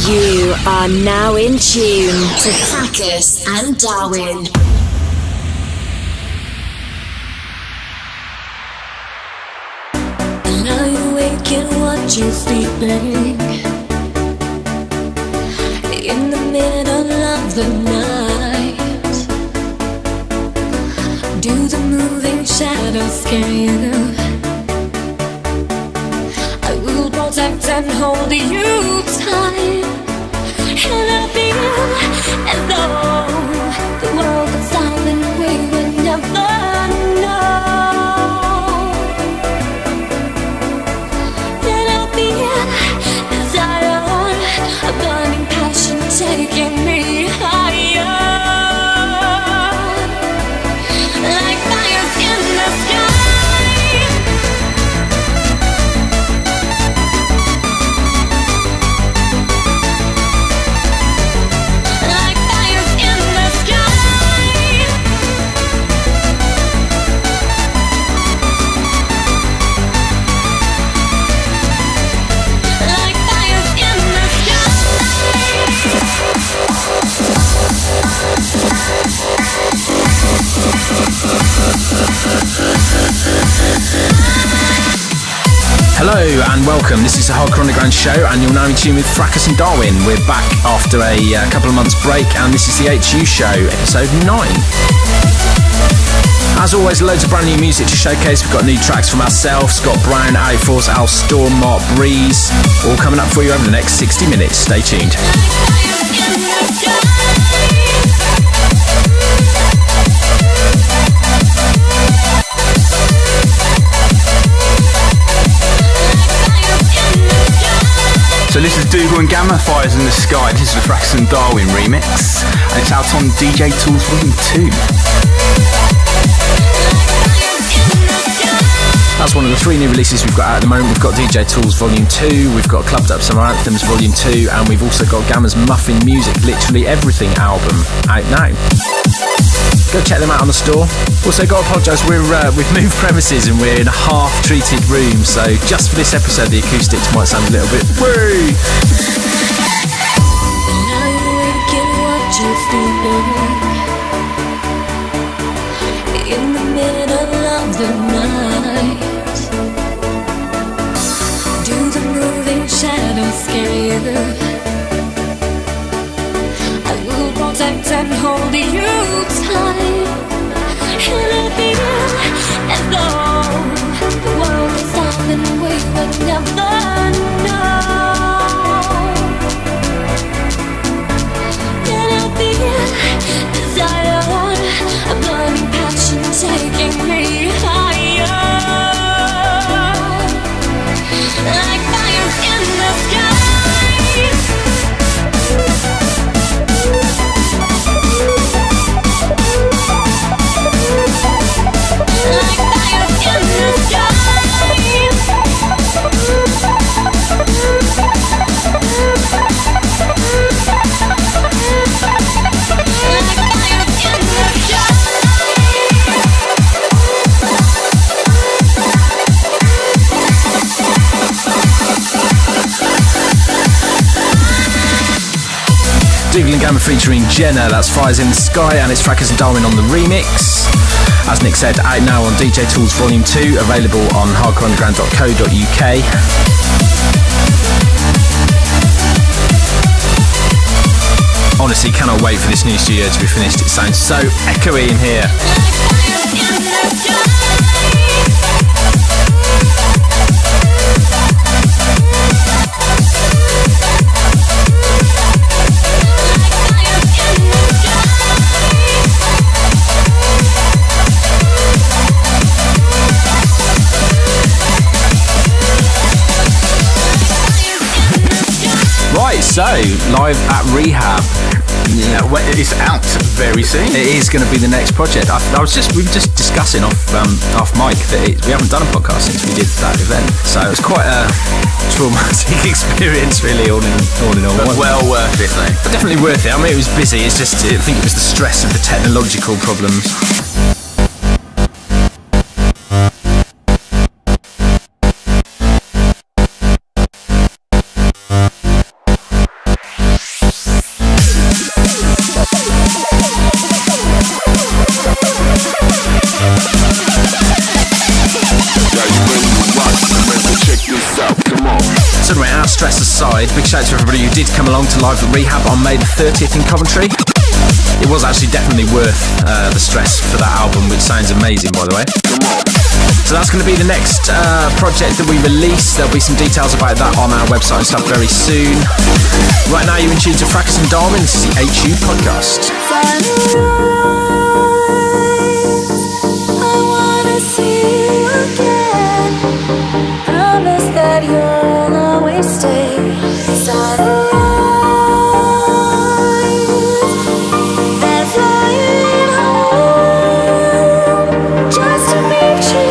You are now in tune to Fracus and Darwin. Now you wake and watch you sleeping in the middle of the night. Do the moving shadows scare you? I will protect and hold you tight, and I feel as though the world could stop and we would never know. And I feel desire, a burning passion taking me higher, like fires in the sky. Hello and welcome. This is the Hardcore Underground show, and you're now in tune with Fracus and Darwin. We're back after a couple of months break, and this is the HU show, episode 9. As always, loads of brand new music to showcase. We've got new tracks from ourselves, Scott Brown, Outforce, Al Storm, Mark Breeze, all coming up for you over the next 60 minutes. Stay tuned. So this is Dougal and Gamma, Fires in the Sky. This is the Fracus and Darwin remix, and it's out on DJ Tools Volume 2. That's one of the 3 new releases we've got out at the moment. We've got DJ Tools Volume 2, we've got Clubbed Up Summer Anthems Volume 2, and we've also got Gamma's Muffin Music, Literally Everything album out now. Go check them out on the store. Also, got to apologise, we've moved premises and we're in a half-treated room, so just for this episode the acoustics might sound a little bit woo. Now you wake and watch you sleeping in the middle of the night. Do the moving shadows scare you? I will protect and hold you tight, and I feel as though the world is stop and we would never know. And I feel desire, a burning passion taking me higher, like fires in the sky. Dougal and Gamma featuring Jenna, that's Fires in the Sky, and it's Fracus and Darwin on the remix. As Nick said, out now on DJ Tools Volume 2, available on hardcoreunderground.co.uk. Honestly, cannot wait for this new studio to be finished. It sounds so echoey in here. Right, so live at Rehab. Yeah, well, it's out very soon. It is going to be the next project. We were just discussing off mic that we haven't done a podcast since we did that event, so it was quite a traumatic experience, really, all in all. But well worth it, though. But definitely worth it. I mean, it was busy. It's just, I think it was the stress of the technological problems. aside, big shout out to everybody who did come along to Live at Rehab on May the 30th in Coventry. It was actually definitely worth the stress for that album, which sounds amazing, by the way. So that's going to be the next project that we release. There'll be some details about that on our website and stuff very soon. Right now you're in tune to Fracus and Darwin. This is the HU podcast. I wanna see you again. Promise that you'll always stay. They're flying home just to meet you.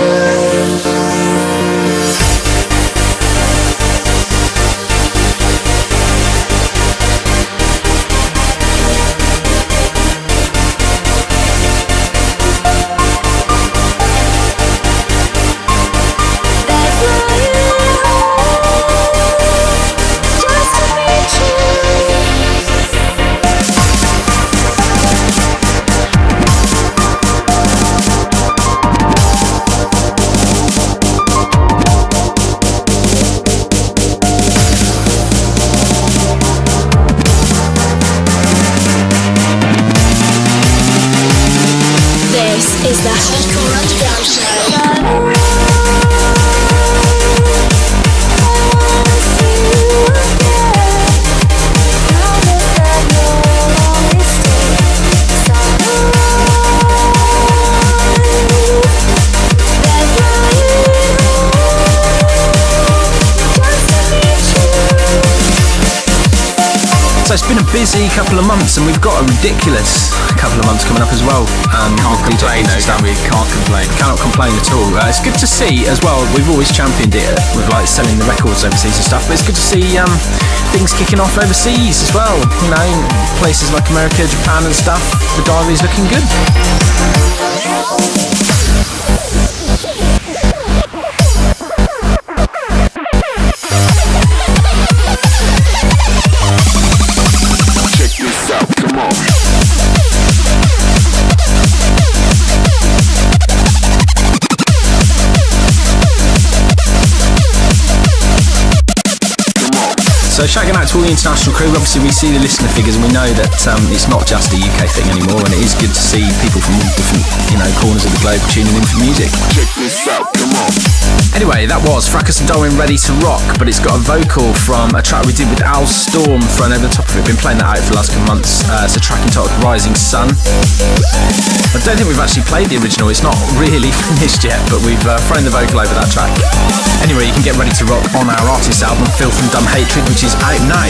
This is the Hardcore Underground Show. So it's been a busy couple of months, and we've got a ridiculous couple of months coming up as well. Can't complain though, can we? Can't complain. Cannot complain at all. It's good to see as well. We've always championed it with like selling the records overseas and stuff, but it's good to see things kicking off overseas as well. You know, places like America, Japan and stuff. The diary's looking good. So shouting out to all the international crew. Obviously we see the listener figures and we know that it's not just a UK thing anymore, and it is good to see people from different, you know, corners of the globe tuning in for music. Check this out, come on. Anyway, that was Fracus and Darwin, Ready to Rock, but it's got a vocal from a track we did with Al Storm thrown over the top of it. Been playing that out for the last couple of months. It's a track entitled Rising Sun. I don't think we've actually played the original. It's not really finished yet, but we've thrown the vocal over that track. Anyway, you can get Ready to Rock on our artist album Filth and Dumb Hatred, which is out now.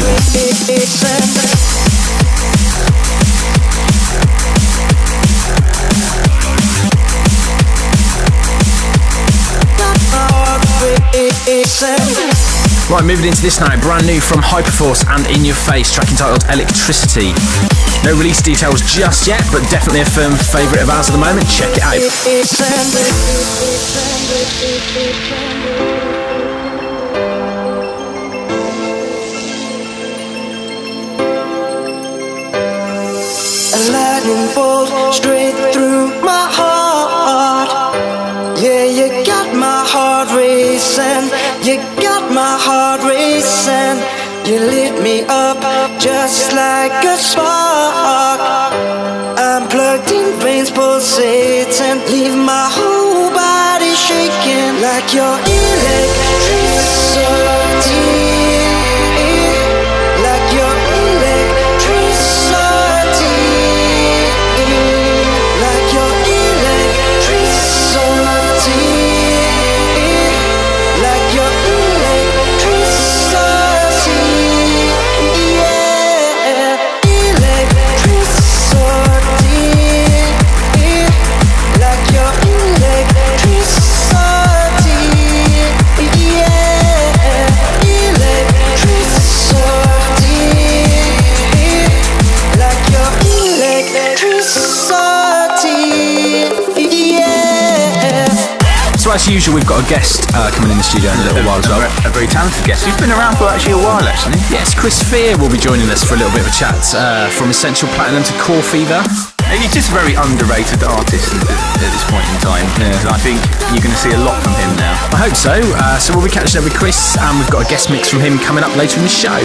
Right, moving into this now, brand new from Hyperforce and In Your Face, track entitled Electricity. No release details just yet, but definitely a firm favourite of ours at the moment. Check it out. A lightning bolt straight through my heart. Yeah, you got my heart racing. You got my heart racing. You lit me up just like a spark. I'm plugged in, brains pulsating. Leave my whole body shaking like your electricity. Like your electricity. Like your electricity. Like your electricity. Yeah. Electricity. Like your electricity. Yeah. Electricity. Like your electricity. Yeah. So as usual, we've got a guest coming in the studio in a little while as well. A very talented guest. He's been around for actually a while, actually. Yes, Chris Fear will be joining us for a little bit of a chat from Essential Platinum to Core Fever. He's just a very underrated artist at this point in time. Yeah. I think you're going to see a lot from him now. I hope so. So we'll be catching up with Chris, and we've got a guest mix from him coming up later in the show.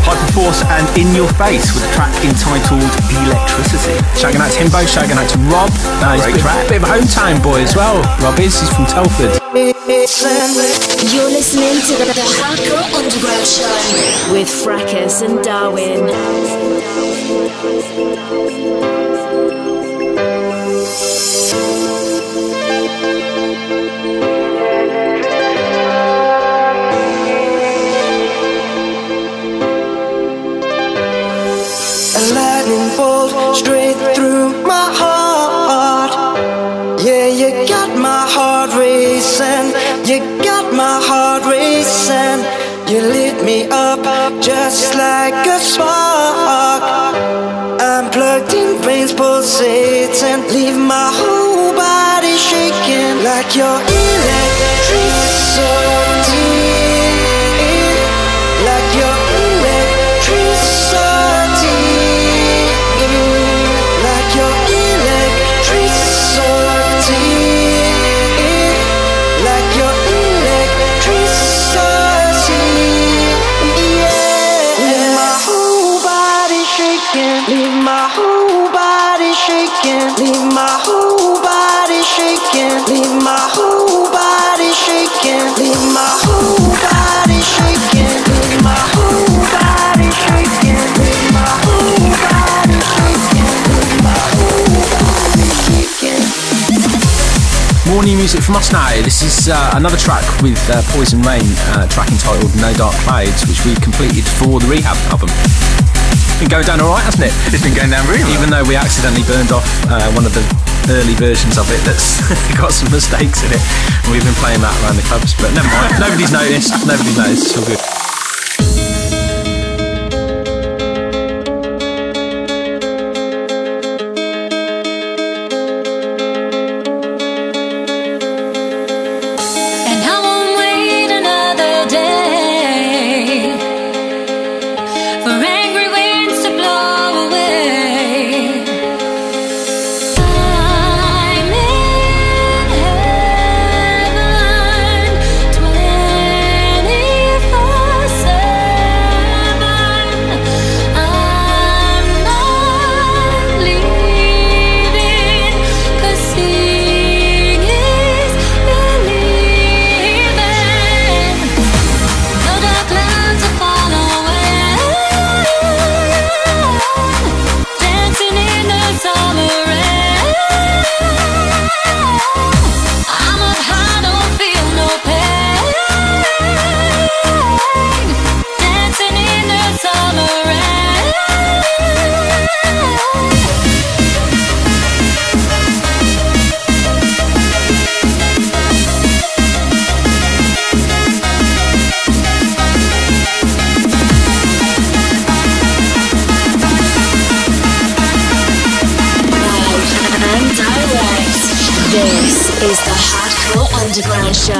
Hyperforce and In Your Face with a track entitled Electricity. Shouting out to Himbo, shouting out to Rob. He's a bit of a hometown boy as well. Rob is, he's from Telford. You're listening to the Hardcore Underground Show with Fracus and Darwin. A lightning bolt straight through my heart. Yeah, you got my heart racing. You got my heart racing. You lit me up just like a spark. I'm plugged in, brains pulsating. Leave my whole body shaking like your electricity. Like your electricity. Like your electricity. Like your electricity. Yeah. Leave my whole body shaking. Leave my whole body shaking. Leave my whole body shaking. Leave my whole body shaking. Leave my whole body shaking. Leave my whole body shaking. Leave my whole body shaking. Leave my whole body shaking. More new music from us now. This is another track with Poison Rain, track entitled No Dark Clouds, which we completed for the Rehab album. Been going down alright, hasn't it? It's been going down really well. Even though we accidentally burned off one of the early versions of it that's got some mistakes in it. And we've been playing that around the clubs, but never mind. Nobody's noticed. Nobody's noticed. It's all good. This is the Hardcore Underground Show.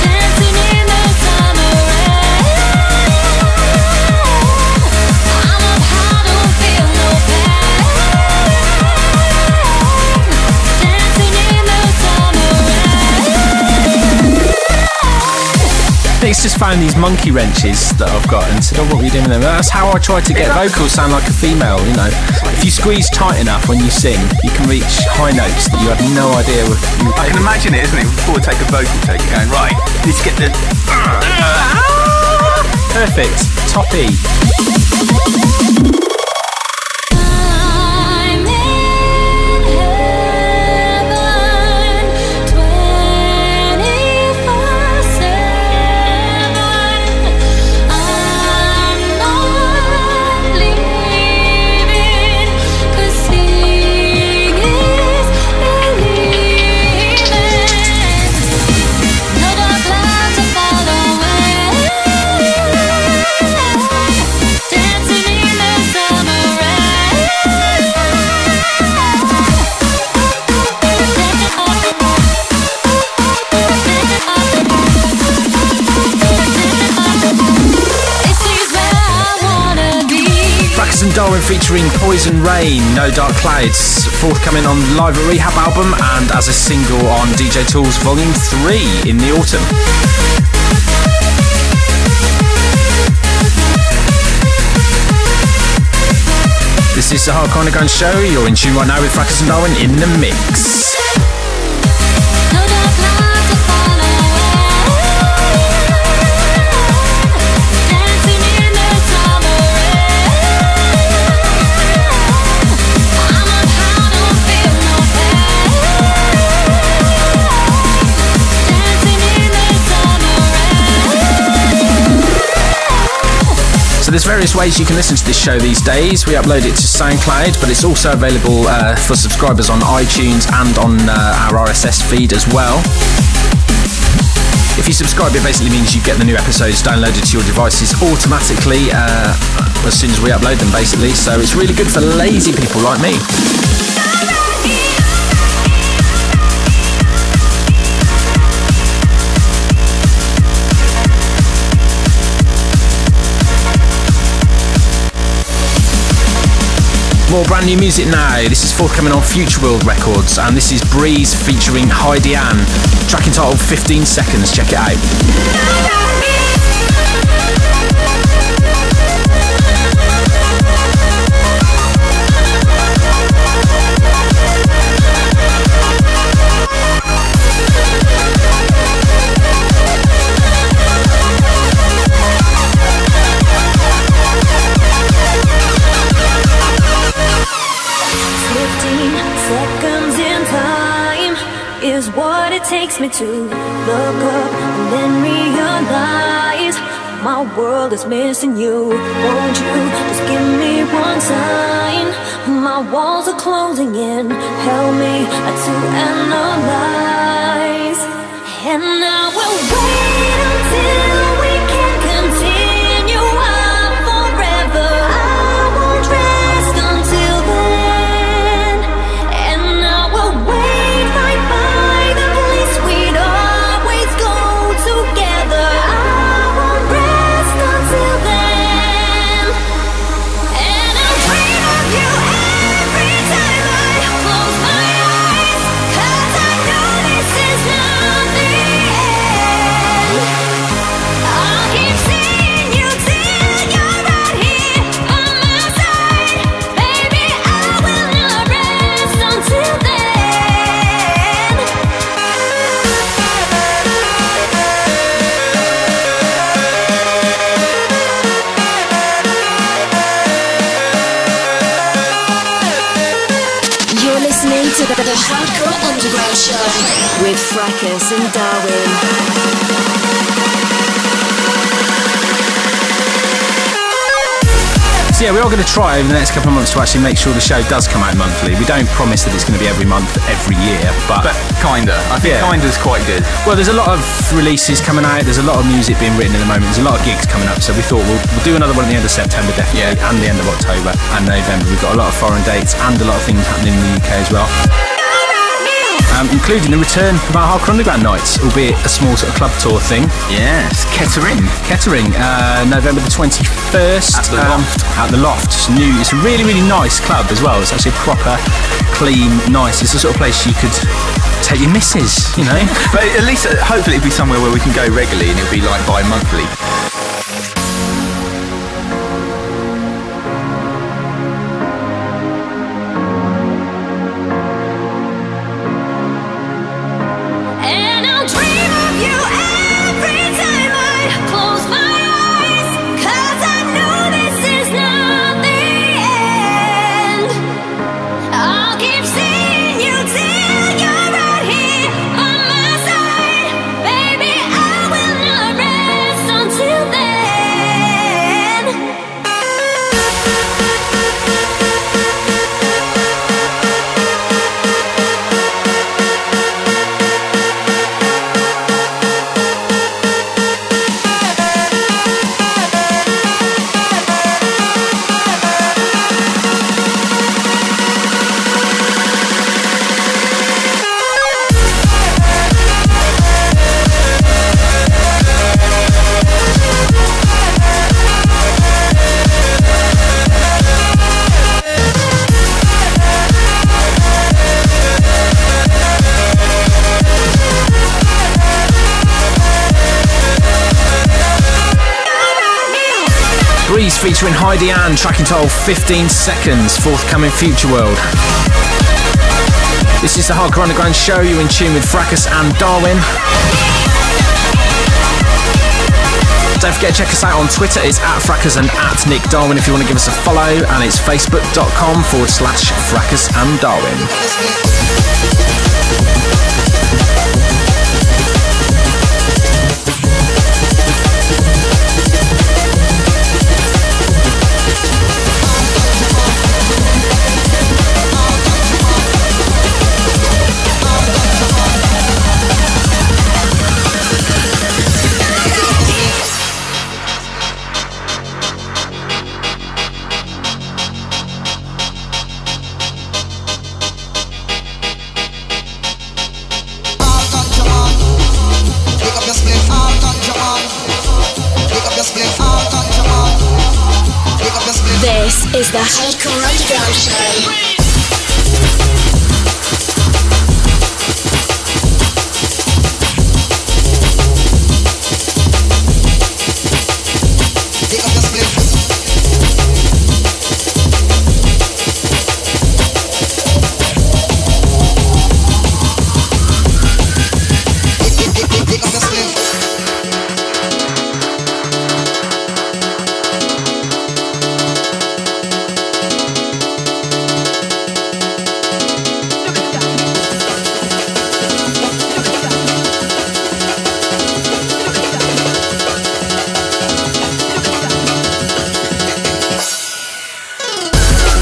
Dancing in the summer rain. just found these monkey wrenches that I've got and said, oh, what are you doing with them? That's how I try to get vocals sound like a female, you know. If you squeeze tight enough when you sing, you can reach high notes that you had no idea were. I can imagine it, isn't it? Before we take a vocal take, you're going, right, let's get the... Perfect. Top E. Darwin featuring Poison Rain, No Dark Clouds, forthcoming on Live at Rehab album and as a single on DJ Tools Volume 3 in the autumn. This is the Hardcore Underground Show. You're in tune right now with Fracus and Darwin in the mix. So there's various ways you can listen to this show these days. We upload it to SoundCloud, but it's also available for subscribers on iTunes and on our RSS feed as well. If you subscribe, it basically means you get the new episodes downloaded to your devices automatically as soon as we upload them, basically. So it's really good for lazy people like me. More brand new music now. This is forthcoming on Future World Records, and this is Breeze featuring Heidi Ann. Track entitled 15 Seconds. Check it out. Is what it takes me to look up and then realize my world is missing you. Won't you just give me one sign? My walls are closing in. Help me to analyze. And I will wait until we can continue on forever. I won't rest until then. And I will wait right by the place we'd always go together. I won't rest until then. And I'll dream of you every time I close my eyes, 'cause I know this is not the end. I'll keep seeing you till you're right here by my side. Baby, I will not rest until then. You're listening to the Hardcore Underground Show with Fracus and Darwin. So yeah, we are going to try over the next couple of months to actually make sure the show does come out monthly. We don't promise that it's going to be every month, every year, but kinda. I think kinda's quite good. Well, there's a lot of releases coming out. There's a lot of music being written at the moment. There's a lot of gigs coming up. So we thought we'll do another one at the end of September, definitely, and the end of October and November. We've got a lot of foreign dates and a lot of things happening in the UK as well. Including the return of our Hardcore Underground nights, albeit a small sort of club tour thing. Yes, Kettering, November the 21st. At the Loft. At the Loft. It's new. It's a really, really nice club as well. It's actually proper, clean, nice. It's the sort of place you could take your missus, you know. But at least, hopefully, it'll be somewhere where we can go regularly, and it'll be like bi-monthly. And I'll dream of you every time I close my eyes, 'cause I know this is not the end. I'll keep seeing you till you're right here by my side. Baby, I will not rest until then. Breeze featuring Heidi Ann, track entitled 15 Seconds, forthcoming Future World. This is the Hardcore Underground Show. You're in tune with Fracus and Darwin. Don't forget to check us out on Twitter. It's @Fracus and @Nick Darwin if you want to give us a follow, and it's facebook.com/Fracus and Darwin. This is the Hardcore Underground Show.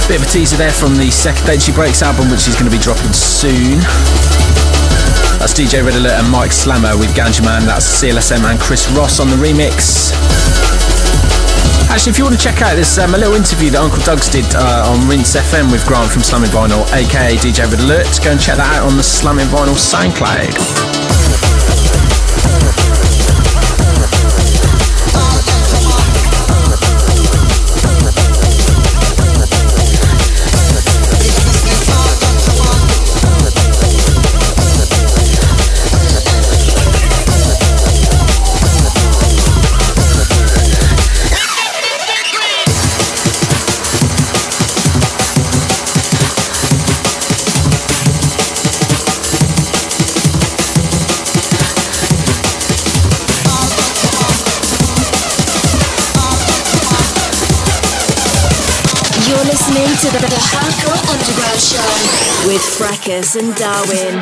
Bit of a teaser there from the second Date She Breaks album, which is going to be dropping soon. That's DJ Red Alert and Mike Slammer with Ganja Man. That's CLSM and Chris Ross on the remix. Actually, if you want to check out this, a little interview that Uncle Doug's did on Rinse FM with Grant from Slamming Vinyl, aka DJ Red Alert. Go and check that out on the Slamming Vinyl SoundCloud. Listening to the Hardcore Underground Show with Fracus and Darwin.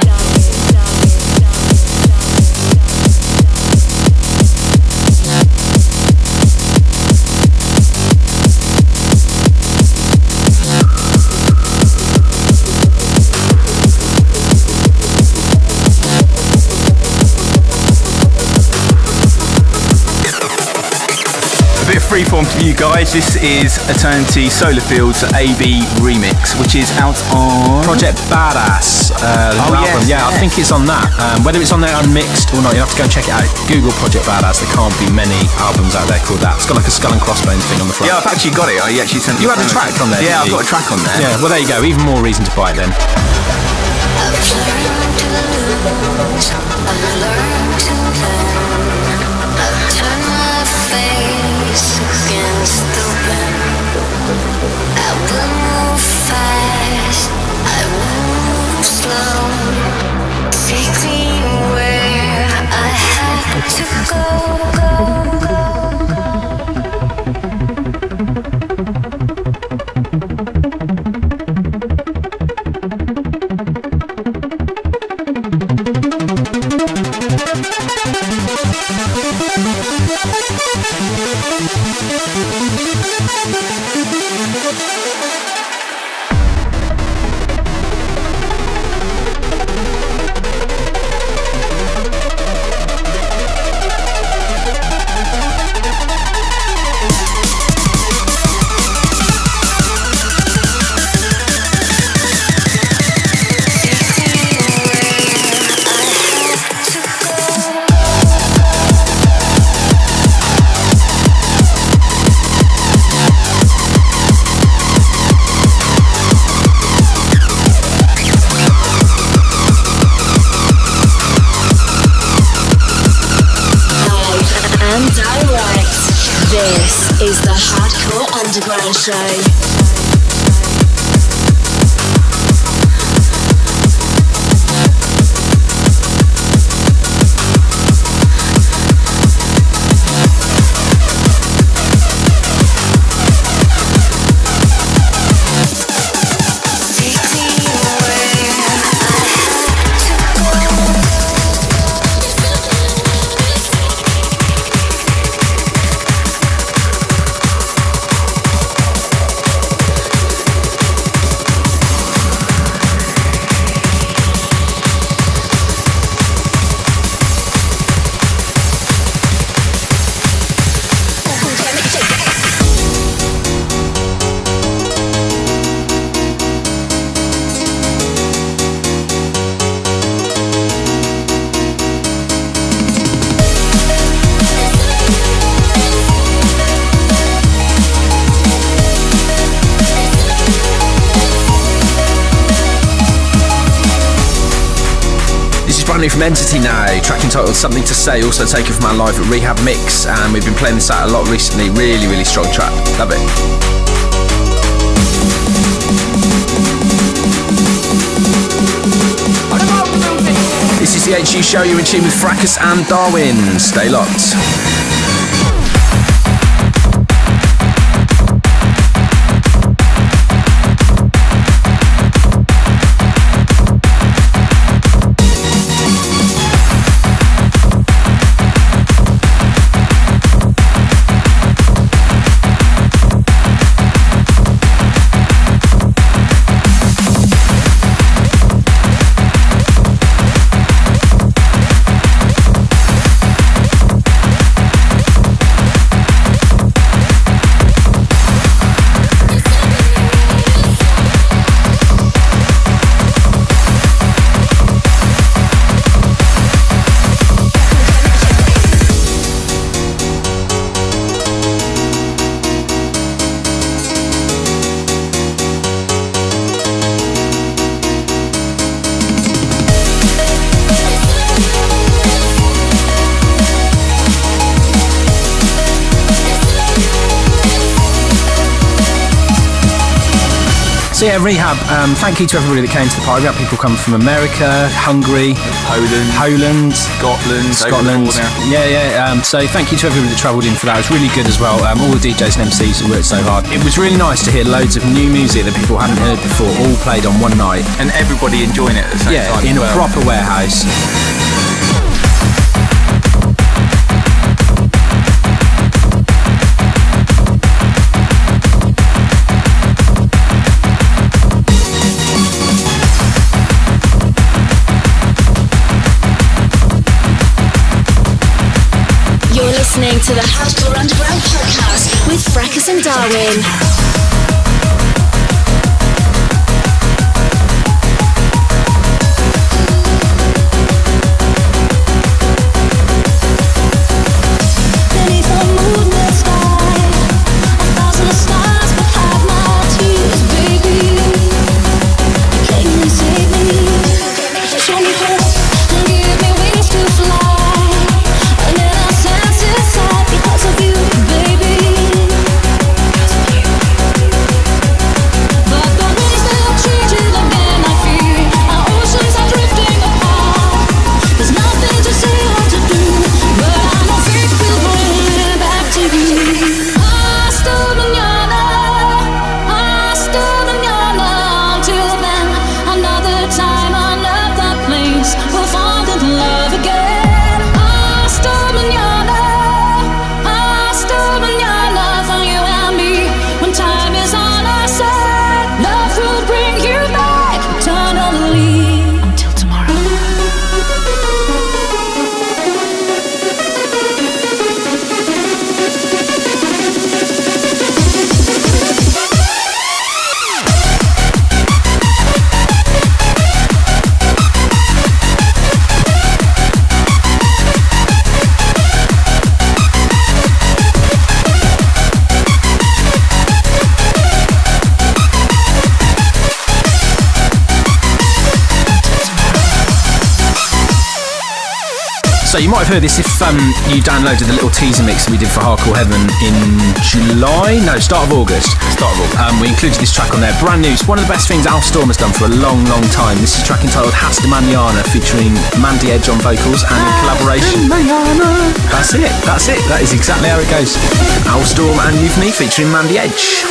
Freeform for you guys. This is Eternity Solar Fields AB remix, which is out on Project Badass. Album. Yeah, I think it's on that. Whether it's on there unmixed or not, you have to go and check it out. Google Project Badass. There can't be many albums out there called that. It's got like a skull and crossbones thing on the front. Yeah, I've actually got it. I actually sent you had a track on there. Yeah, I've got a track on there. Yeah, well there you go. Even more reason to buy it then. Is the Hardcore Underground Show. From Entity now, track entitled Something to Say, also taken from our live at Rehab Mix, and we've been playing this out a lot recently. Really strong track, love it. This is the HU Show, you're in tune with Fracus and Darwin, stay locked. So yeah, Rehab, thank you to everybody that came to the party. We had people coming from America, Hungary, Poland, Scotland. So thank you to everybody that travelled in for that. It was really good as well. All the DJs and MCs that worked so hard. It was really nice to hear loads of new music that people hadn't heard before, all played on one night. And everybody enjoying it at the same time. In a proper warehouse. Listening to the Hardcore Underground podcast with Fracus and Darwin. Show me hope. So you might have heard this if you downloaded the little teaser mix that we did for Hardcore Heaven in start of August. We included this track on there, brand new. It's one of the best things Al Storm has done for a long, long time. This is a track entitled Hasta Mañana, featuring Mandy Edge on vocals and in collaboration. That's it. That is exactly how it goes. Al Storm and Euphony featuring Mandy Edge.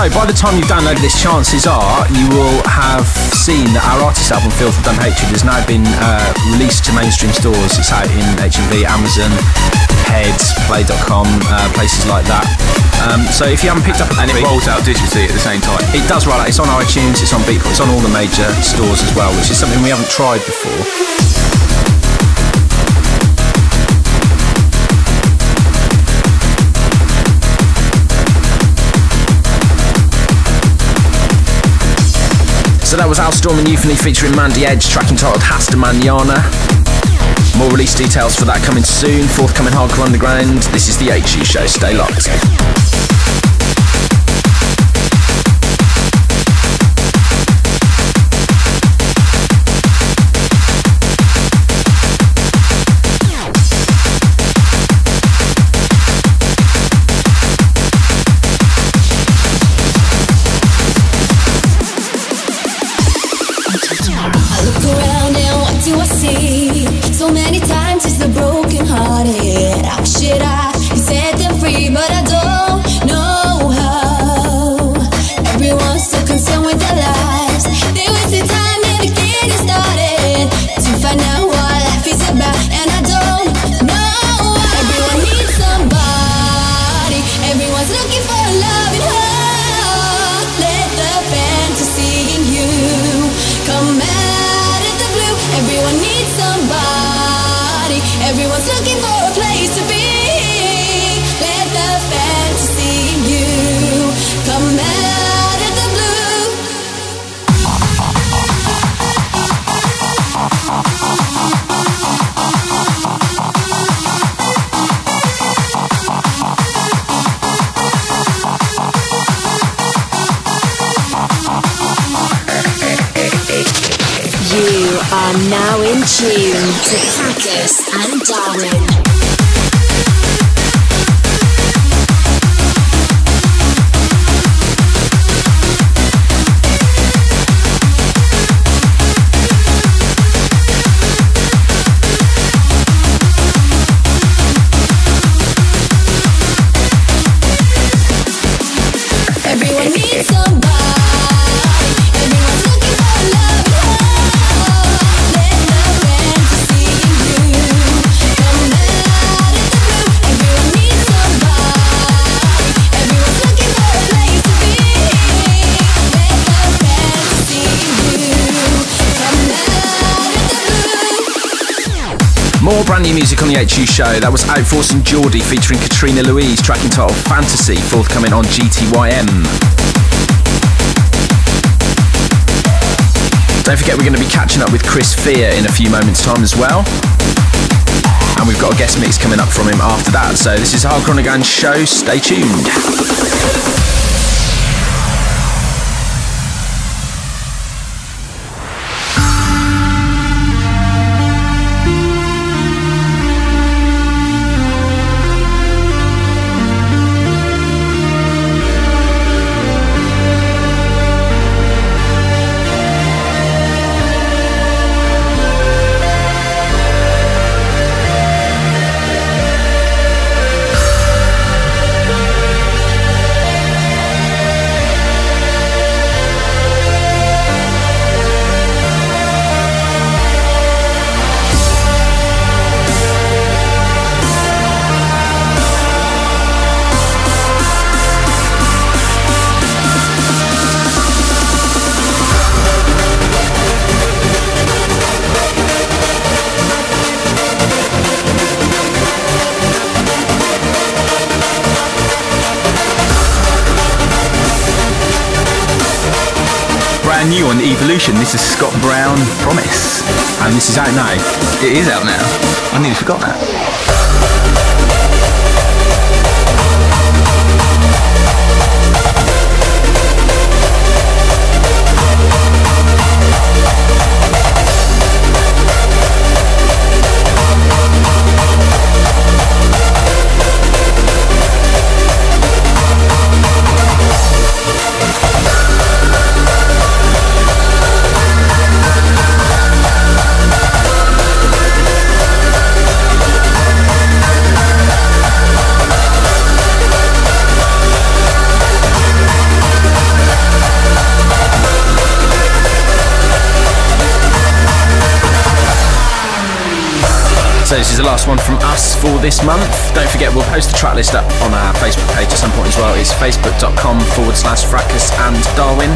So by the time you've downloaded this, chances are you will have seen that our artist album Feel for Dumb Hatred has now been released to mainstream stores. It's out in HMV, Amazon, Heads, Play.com, places like that. So if you haven't picked up a copy, and it rolls out digitally at the same time. It does roll out. It's on iTunes, it's on Beatport, it's on all the major stores as well, which is something we haven't tried before. So that was Al Storm and Euphony featuring Mandy Edge, track entitled Hasta Mañana. More release details for that coming soon, forthcoming Hardcore Underground. This is the HU Show, stay locked. are now in tune to Fracus and Darwin. More brand new music on the HU show. That was Outforce and Geordie featuring Katrina Louise, track entitled Fantasy, forthcoming on GTYM. Don't forget we're going to be catching up with Chris Fear in a few moments' time as well. And we've got a guest mix coming up from him after that. So this is Hardcore Underground show. Stay tuned. New on Evolution, this is Scott Brown, Promise. And this is out now. It is out now. I nearly forgot that. So this is the last one from us for this month. Don't forget, we'll post the track list up on our Facebook page at some point as well. It's facebook.com/Fracus and Darwin.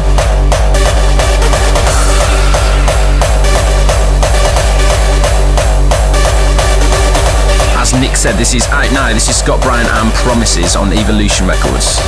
As Nick said, this is out now. This is Scott Brown and Promises on Evolution Records.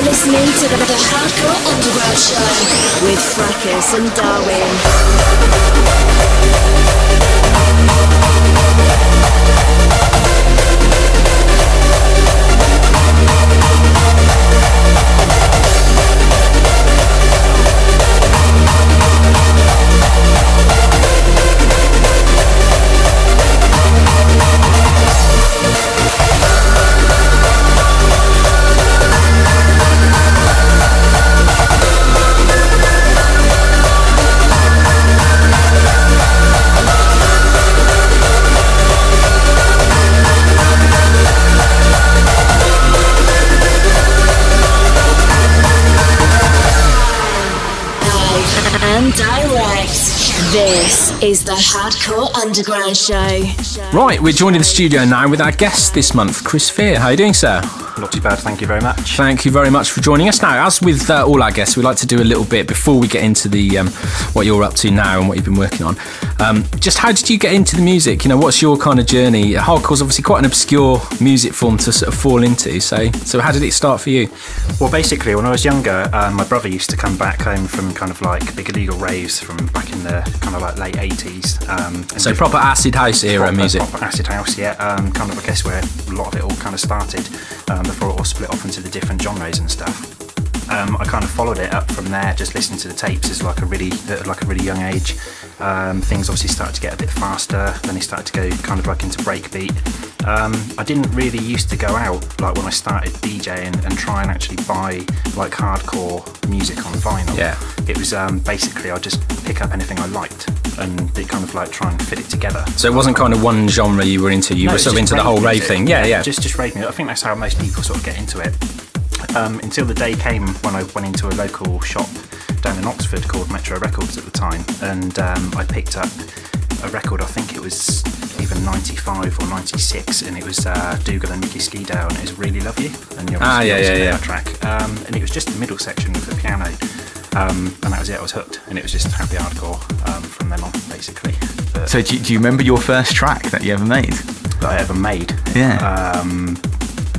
Listening to the Hardcore Underground Show with Fracus and Darwin. And direct. This is the Hardcore Underground Show. Right, we're joined in the studio now with our guest this month, Chris Fear. How are you doing, sir? Not too bad, thank you very much. Thank you very much for joining us. Now, as with all our guests, we like to do a little bit before we get into the what you're up to now and what you've been working on. Just how did you get into the music? You know, what's your kind of journey? Hardcore's obviously quite an obscure music form to sort of fall into. So how did it start for you? Well, basically, when I was younger, my brother used to come back home from kind of like big illegal raves from back in the kind of like late 80s. So proper acid house era music. Proper acid house, yeah. Kind of, I guess, where a lot of it all kind of started before it all split off into the different genres and stuff. I kind of followed it up from there, just listening to the tapes as like a really young age. Things obviously started to get a bit faster, then they started to go kind of like into breakbeat. I didn't really used to go out like when I started DJing and try and actually buy like hardcore music on vinyl. Yeah. It was basically I'd just pick up anything I liked and they kind of like try and fit it together. So it wasn't kind of one genre you were into, you were sort of into the whole rave thing. Yeah. Just rave music. I think that's how most people sort of get into it. Until the day came when I went into a local shop down in Oxford called Metro Records at the time, and I picked up a record, I think it was either 95 or 96, and it was Dougal and Mickey Skidale, and it was Really Love You, and you're that track. And it was just the middle section with the piano, and that was it. I was hooked, and it was just happy hardcore from then on, basically. But So do you remember your first track that you ever made? that I ever made. Yeah.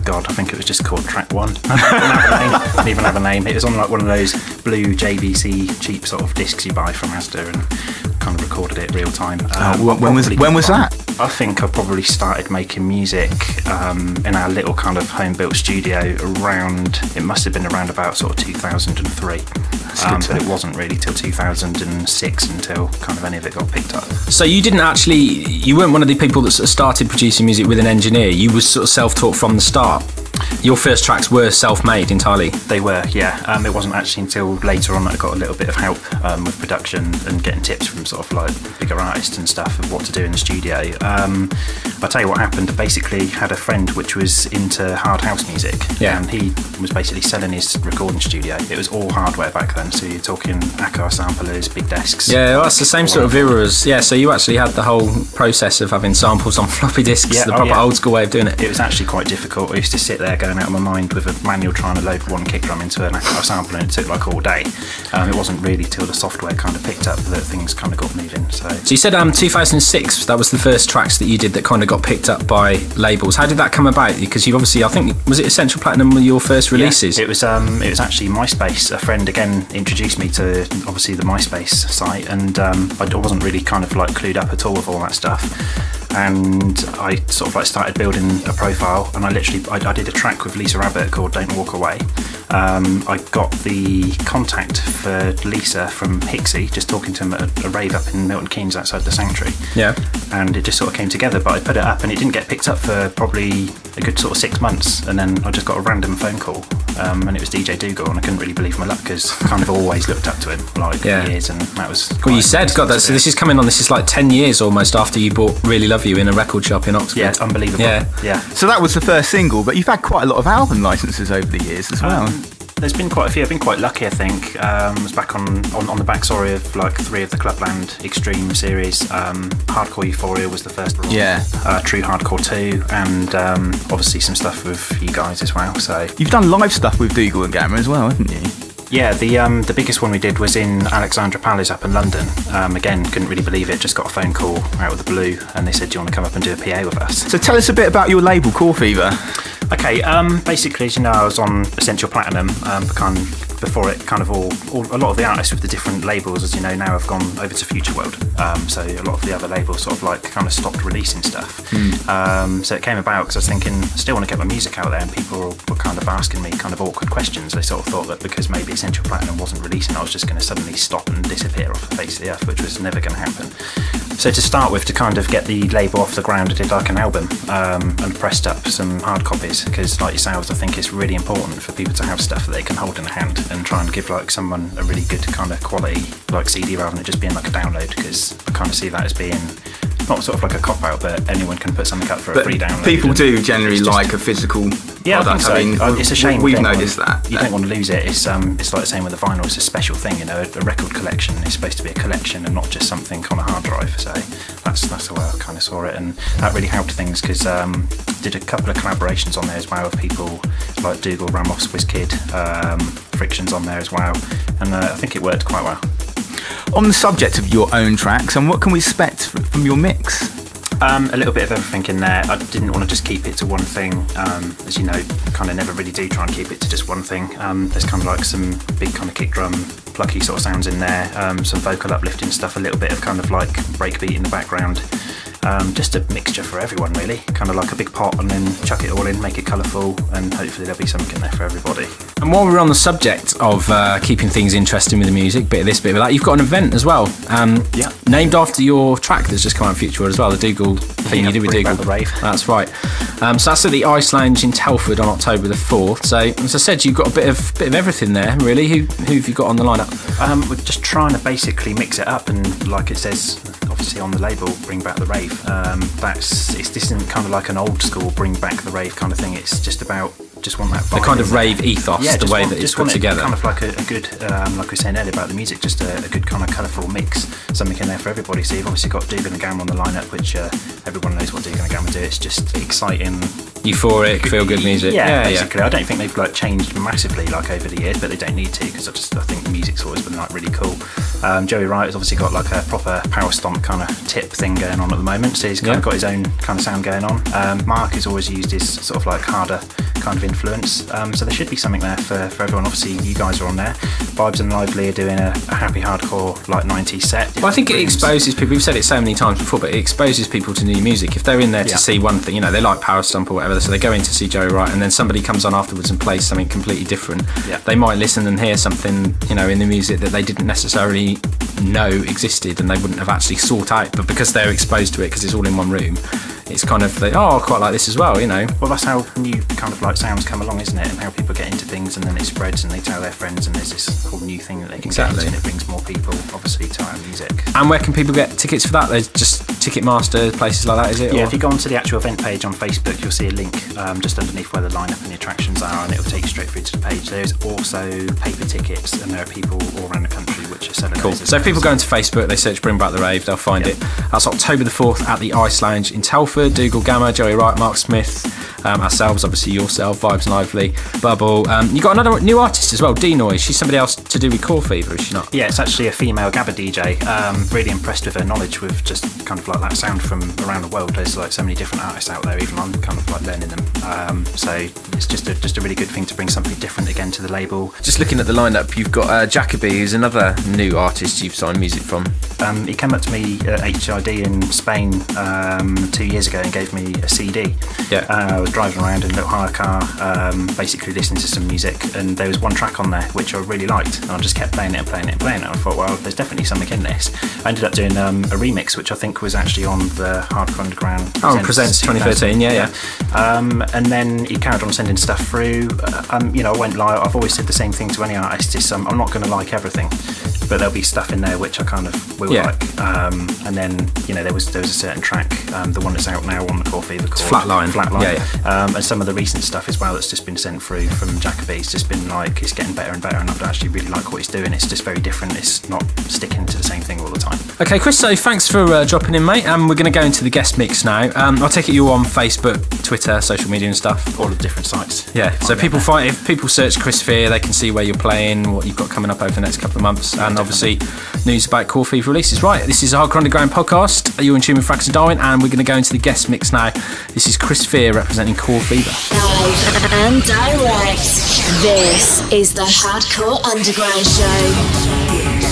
God, I think it was just called Track 1. Didn't even have a name. It was on like one of those blue JVC cheap sort of discs you buy from Asda, and kind of recorded it real time. When was that? I think I probably started making music in our little kind of home built studio around, it must have been around about sort of 2003. But it wasn't really till 2006 until kind of any of it got picked up. So you weren't one of the people that sort of started producing music with an engineer, you were sort of self-taught from the start. Your first tracks were self-made entirely? They were, yeah. It wasn't actually until later on that I got a little bit of help with production and getting tips from sort of like bigger artists and stuff of what to do in the studio. I'll tell you what happened. I basically had a friend which was into hard house music, and he was basically selling his recording studio. It was all hardware back then, so you're talking Acar samplers, big desks. Yeah, well, that's the same sort of era as, so you actually had the whole process of having samples on floppy disks, the proper old school way of doing it. It was actually quite difficult. I used to sit there going out of my mind with a manual trying to load one kick drum into an Acar sampler, and it took like all day. It wasn't really till the software kind of picked up that things kind of got moving. So you said 2006, that was the first tracks that you did that kind of got picked up by labels. How did that come about? Because you obviously, I think, was it Essential Platinum were your first releases? Yeah, it was actually MySpace. A friend again introduced me to obviously the MySpace site, and I wasn't really kind of like clued up at all with all that stuff. And I sort of like started building a profile, and I did a track with Lisa Abbott called Don't Walk Away. I got the contact for Lisa from Hixie, just talking to him at a rave up in Milton Keynes outside the Sanctuary. Yeah. And it just sort of came together, but I put it up and it didn't get picked up for probably a good sort of 6 months, and then I just got a random phone call, and it was DJ Dougal, and I couldn't really believe my luck because I kind of always looked up to him like for years, and that was well, you said, God, so this is coming on, this is like 10 years almost after you bought Really Love You in a record shop in Oxford. Yeah, it's unbelievable. Yeah. So that was the first single, but you've had quite a lot of album licenses over the years as well. There's been quite a few. I've been quite lucky, I think. I was back on the back, of like 3 of the Clubland Extreme series. Hardcore Euphoria was the first one. Yeah. True Hardcore 2, and obviously some stuff with you guys as well. So you've done live stuff with Dougal and Gamma as well, haven't you? Yeah, the biggest one we did was in Alexandra Palace up in London. Again, couldn't really believe it. Just got a phone call out of the blue, and they said, "Do you want to come up and do a PA with us?" So tell us a bit about your label, Core Fever. Okay, basically, as you know, I was on Essential Platinum. Before it, kind of a lot of the artists with the different labels, as you know, now have gone over to Future World. So a lot of the other labels sort of like kind of stopped releasing stuff. So it came about because I was thinking, I still want to get my music out there, and people were kind of asking me kind of awkward questions. They sort of thought that because maybe Essential Platinum wasn't releasing, I was just going to suddenly stop and disappear off the face of the earth, which was never going to happen. So to start with, to kind of get the label off the ground, I did like an album and pressed up some hard copies, because like yourselves, I think it's really important for people to have stuff that they can hold in their hand and try and give like someone a really good kind of quality like CD rather than it just being like a download, because I kind of see that as being not sort of like a cop out, but anyone can put something up for a free download. People do generally like a physical product. I think so. It's a shame. We've noticed that. You don't want to lose it. It's like the same with the vinyl. It's a special thing, you know. A record collection is supposed to be a collection and not just something on a hard drive. So that's the way I kind of saw it, and that really helped things, because did a couple of collaborations on there as well with people like Dougal, Ramos, WizKid, Friction's on there as well, and I think it worked quite well. On the subject of your own tracks, and what can we expect from your mix? A little bit of everything in there. I didn't want to just keep it to one thing. As you know, kind of never really do try and keep it to just one thing. There's kind of like some big kind of kick drum, plucky sort of sounds in there, some vocal uplifting stuff, a little bit of kind of like breakbeat in the background. Just a mixture for everyone really, kind of like a big pot and then chuck it all in, make it colourful, and hopefully there'll be something in there for everybody. And while we're on the subject of keeping things interesting with the music, bit of this, bit of that, you've got an event as well, named after your track that's just come out in Future World as well, the Dougal thing you did with Dougal. The rave. That's right. So that's at the Ice Lounge in Telford on October the 4th. So as I said, you've got a bit of everything there really. Who have you got on the lineup? We're just trying to basically mix it up, and like it says obviously on the label, bring back the rave. This isn't kind of like an old school bring back the rave kind of thing. It's just about want that vibe, the kind of rave ethos, the way that it's put together. Kind of like a good, like we were saying earlier about the music, just a good kind of colourful mix, something in there for everybody. So you've obviously got Dougal and Gamma on the lineup, which everyone knows what Dougal and Gamma do. It's just exciting, euphoric, feel good music. Yeah, basically. I don't think they've like changed massively like over the years, but they don't need to, because I think the music's always been like really cool. Joey Wright has obviously got like a proper power stomp kind of tip thing going on at the moment, so he's kind of got his own kind of sound going on. Mark has always used his sort of like harder kind of influence, so there should be something there for everyone. Obviously you guys are on there. Vibes and Lively are doing a happy hardcore like 90s set. Well, I think it exposes people, we've said it so many times before, but it exposes people to new music. If they're in there to see one thing, they like power stomp or whatever, so they go in to see Joey Wright, and then somebody comes on afterwards and plays something completely different. They might listen and hear something in the music that they didn't necessarily know existed, and they wouldn't have actually sought out, but because they're exposed to it because it's all in one room, it's kind of like, I quite like this as well, Well, that's how new kind of like sounds come along, isn't it? And how people get into things, and then it spreads, and they tell their friends, and there's this whole new thing that they can get into, and it brings more people, obviously, to our music. And where can people get tickets for that? There's just Ticketmaster, places like that, is it? Yeah, if you go onto the actual event page on Facebook, you'll see a link just underneath where the lineup and the attractions are, and it will take you straight through to the page. There's also paper tickets, and there are people all around the country which are selling those. So if people go into Facebook, they search Bring Back the Rave, they'll find it. That's October the 4th at the Ice Lounge in Telford. Dougal, Gamma, Joey Wright, Mark Smith, ourselves, obviously yourself, Vibes and Lively, Bubble. You got another new artist as well, D-Noise. She's somebody else to do with Core Fever, is she not? Yeah, it's actually a female Gabba DJ. Really impressed with her knowledge with just kind of like that sound from around the world. There's like so many different artists out there, even I'm kind of like learning them. So it's just a really good thing to bring something different again to the label. Just looking at the lineup, you've got Jacoby, who's another new artist you've signed music from. He came up to me at HID in Spain 2 years ago and gave me a CD. I was driving around in a little hire car, basically listening to some music, and there was one track on there which I really liked, and I just kept playing it and playing it and playing it. And I thought, well, there's definitely something in this. I ended up doing a remix, which I think was actually on the Hardcore Underground Presents 2013, and then he carried on sending stuff through. I went live. I've always said the same thing to any artist, is I'm not going to like everything, but there'll be stuff in there which I kind of will like. And then there was a certain track, the one that's out now on the Core Fever, called Flatline. And some of the recent stuff as well that's just been sent through from Jacoby. It's just been like, it's getting better and better, and I actually really like what he's doing. It's just very different. It's not sticking to the same thing all the time. Okay, Chris, so thanks for dropping in, mate. We're going to go into the guest mix now. I'll take it you're on Facebook, Twitter, social media and stuff. All the different sites. Yeah, so if people search Chris Fear, they can see where you're playing, what you've got coming up over the next couple of months, and obviously news about Core Fever releases. Right, this is a Hardcore Underground podcast. You're in tune with Fracus Darwin, and we're going to go into the guest mix now. This is Chris Fear representing Core Fever. Live and direct. This is the Hardcore Underground Show.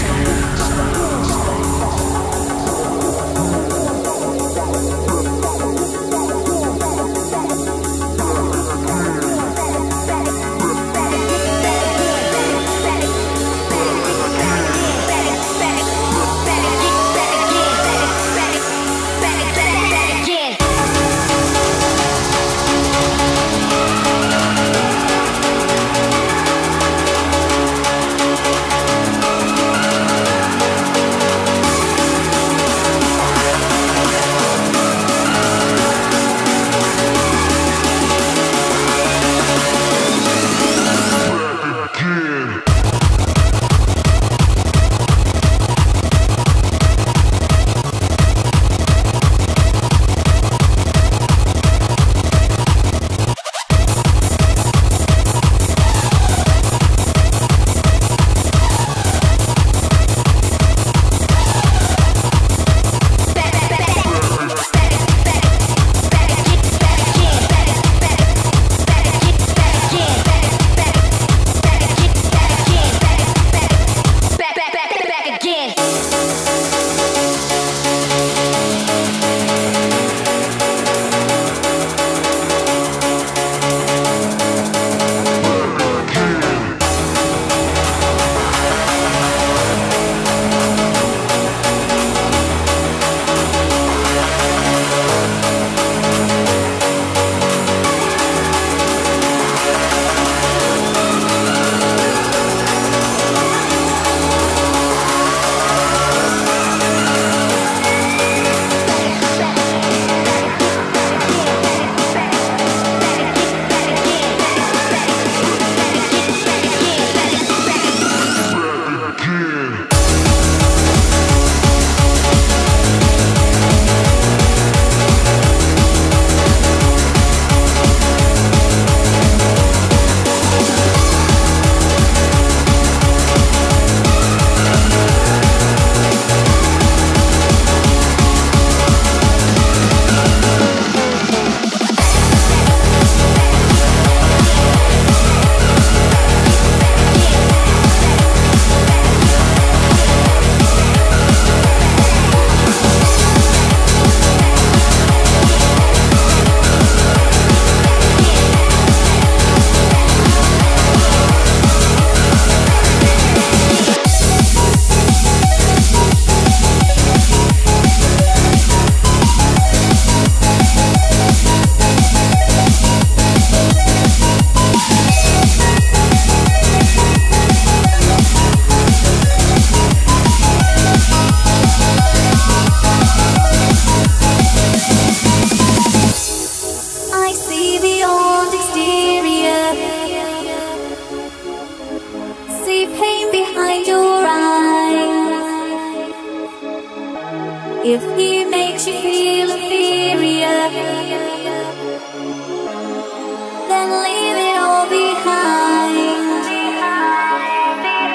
If he makes you feel inferior, then leave it all behind.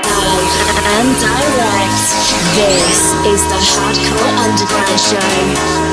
Live and direct, this is the Hardcore Underground Show.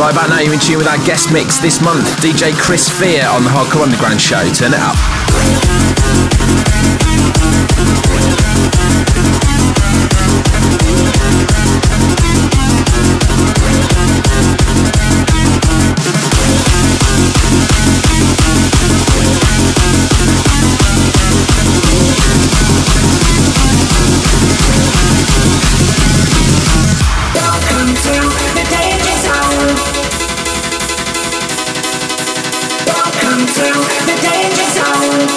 Right about now, you're in tune with our guest mix this month, DJ Chris Fear on the Hardcore Underground Show. Turn it up. Welcome to the danger zone. Welcome to the danger zone.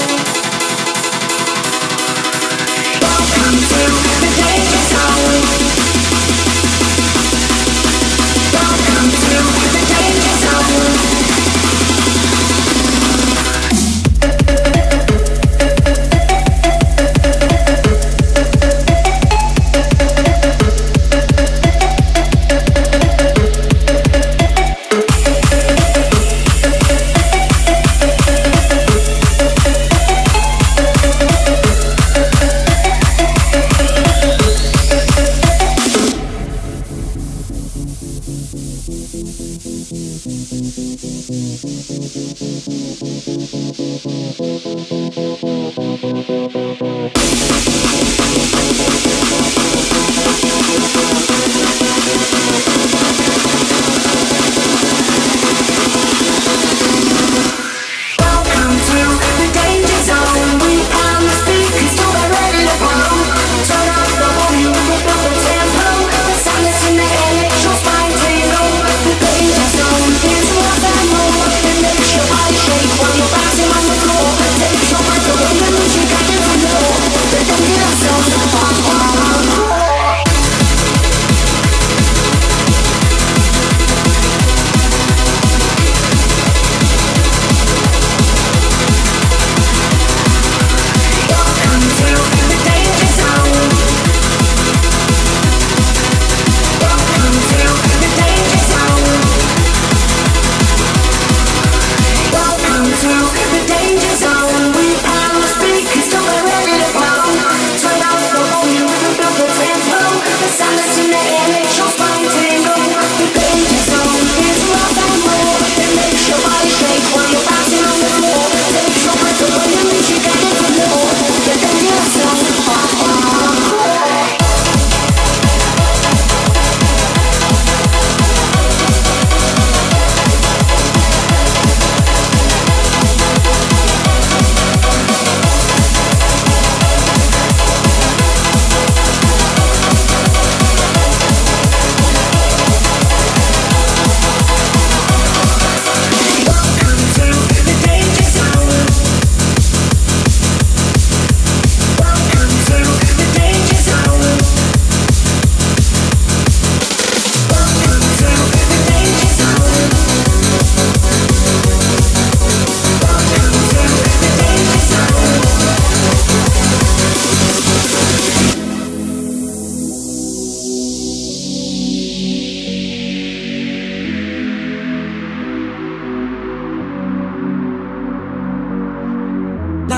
Welcome to the danger zone. Welcome to the danger zone. Danger zone is more than more than the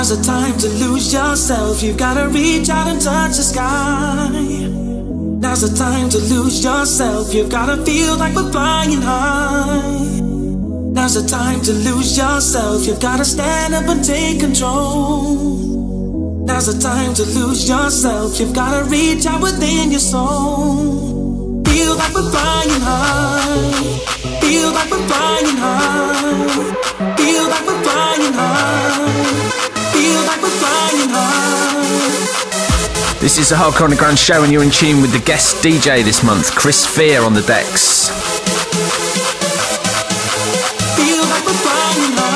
Now's the time to lose yourself. You've gotta reach out and touch the sky. Now's the time to lose yourself. You've gotta feel like we're flying high. Now's the time to lose yourself. You've gotta stand up and take control. Now's the time to lose yourself. You've gotta reach out within your soul. Feel like we're flying high. Feel like we're flying high. Feel like we're flying high. Feel like we're flying high. This is the Hardcore Underground show, and you're in tune with the guest DJ this month, Chris Fear, on the decks. Feel like we're flying high.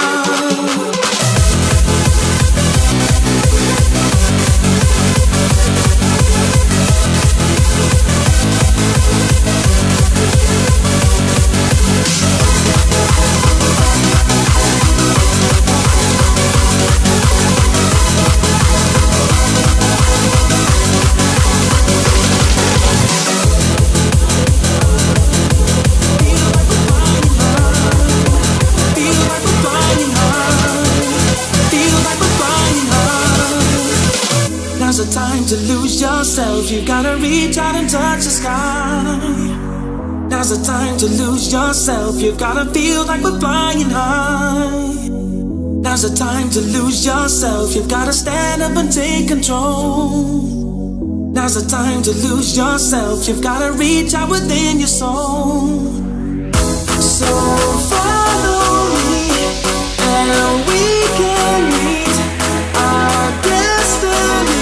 Now's the time to lose yourself. You've gotta reach out and touch the sky. Now's the time to lose yourself. You've gotta feel like we're flying high. Now's the time to lose yourself. You've gotta stand up and take control. Now's the time to lose yourself. You've gotta reach out within your soul. So follow me and we can meet our destiny.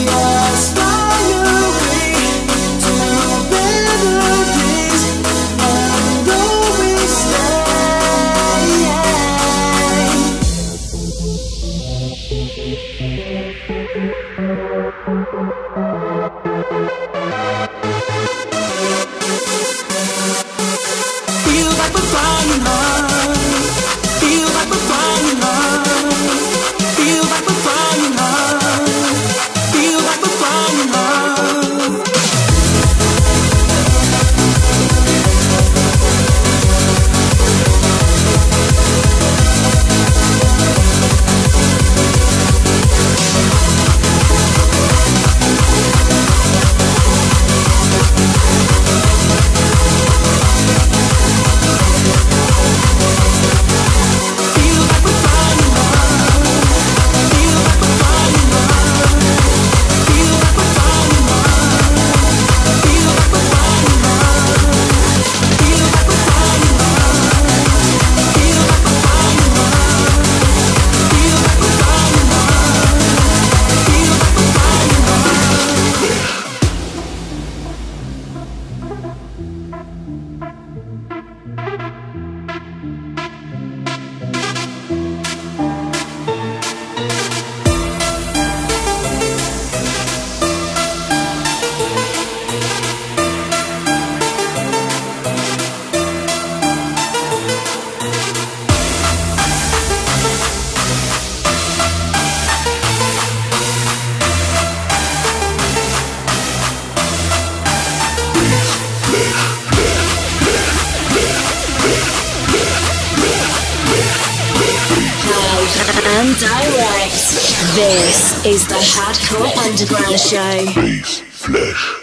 Just fly away to better days and always feel like we're flying high. Feel like we're flying high. Feel like we're flying high. Feel like we're flying high. And direct. This is the Hardcore Underground Show. Bass, flesh.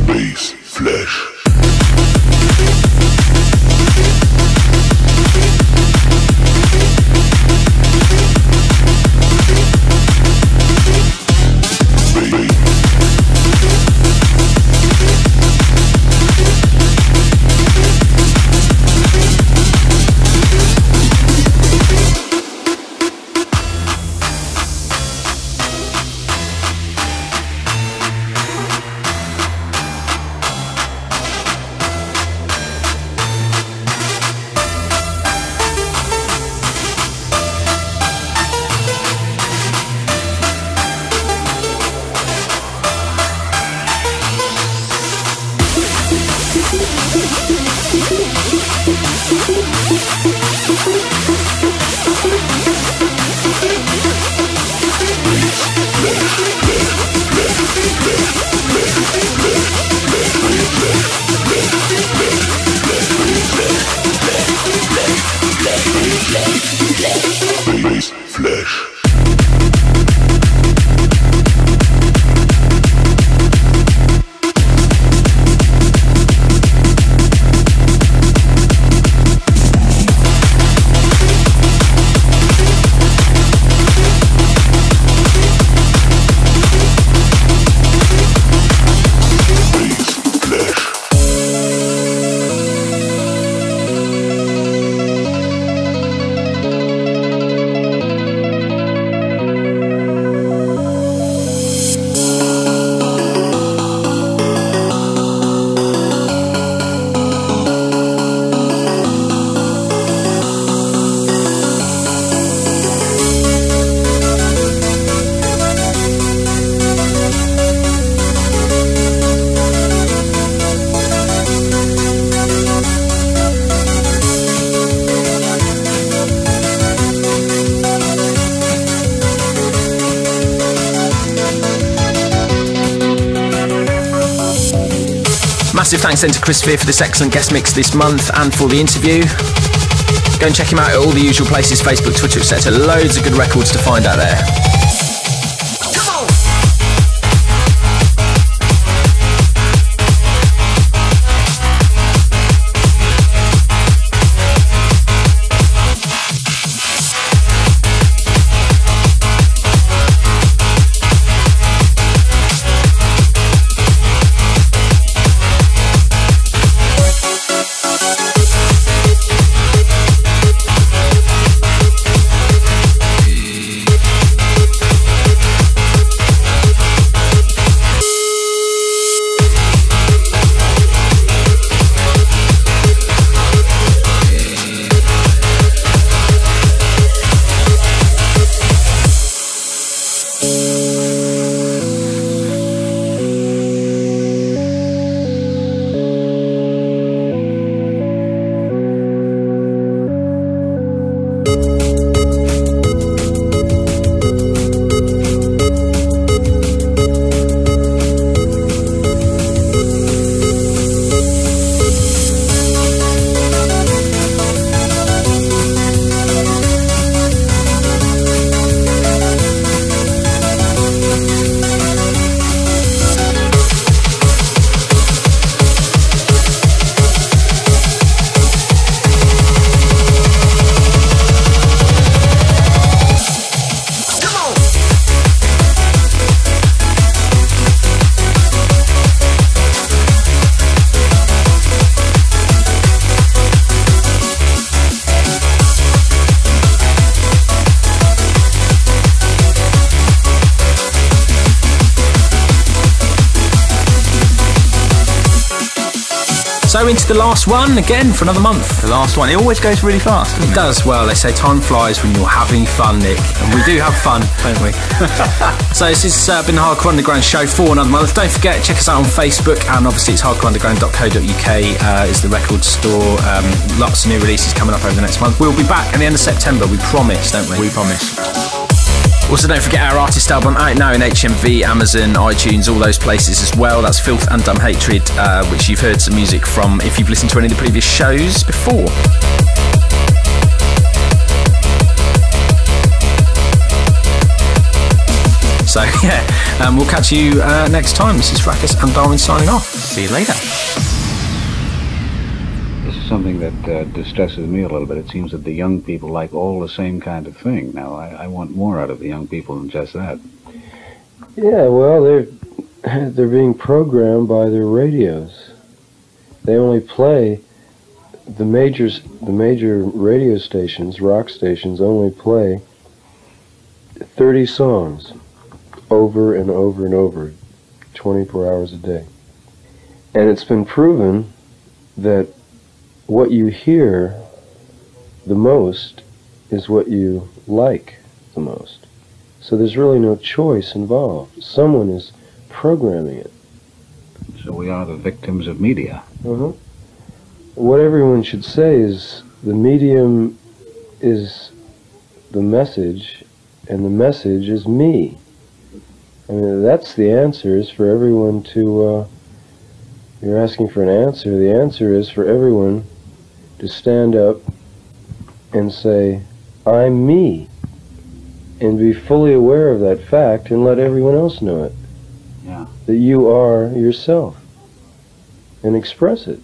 Bass, flesh. flesh. Massive thanks then to Chris Veer for this excellent guest mix this month and for the interview. Go and check him out at all the usual places, Facebook, Twitter, etc. Loads of good records to find out there. So into the last one again for another month. The last one. It always goes really fast, doesn't it? It does. Well, they say time flies when you're having fun, Nick. And we do have fun, don't we? So this has been the Hardcore Underground show for another month. Don't forget, check us out on Facebook, and obviously it's hardcoreunderground.co.uk is the record store. Lots of new releases coming up over the next month. We'll be back at the end of September, we promise, don't we? We promise. Also, don't forget our artist album out now in HMV, Amazon, iTunes, all those places as well. That's Filth and Dumb Hatred, which you've heard some music from if you've listened to any of the previous shows before. So, yeah, we'll catch you next time. This is Fracus and Darwin signing off. See you later. This is something that distresses me a little bit. It seems that the young people like all the same kind of thing. Now, I want more out of the young people than just that. Yeah, well, they're being programmed by their radios. They only play the major radio stations, rock stations, only play 30 songs over and over and over, 24 hours a day. And it's been proven that what you hear the most is what you like the most. So there's really no choice involved. Someone is programming it. So we are the victims of media. What everyone should say is the medium is the message, and the message is me. I mean, that's the answer, is for everyone to, you're asking for an answer. The answer is for everyone to stand up and say, I'm me. and be fully aware of that fact and let everyone else know it. Yeah. That you are yourself. And express it.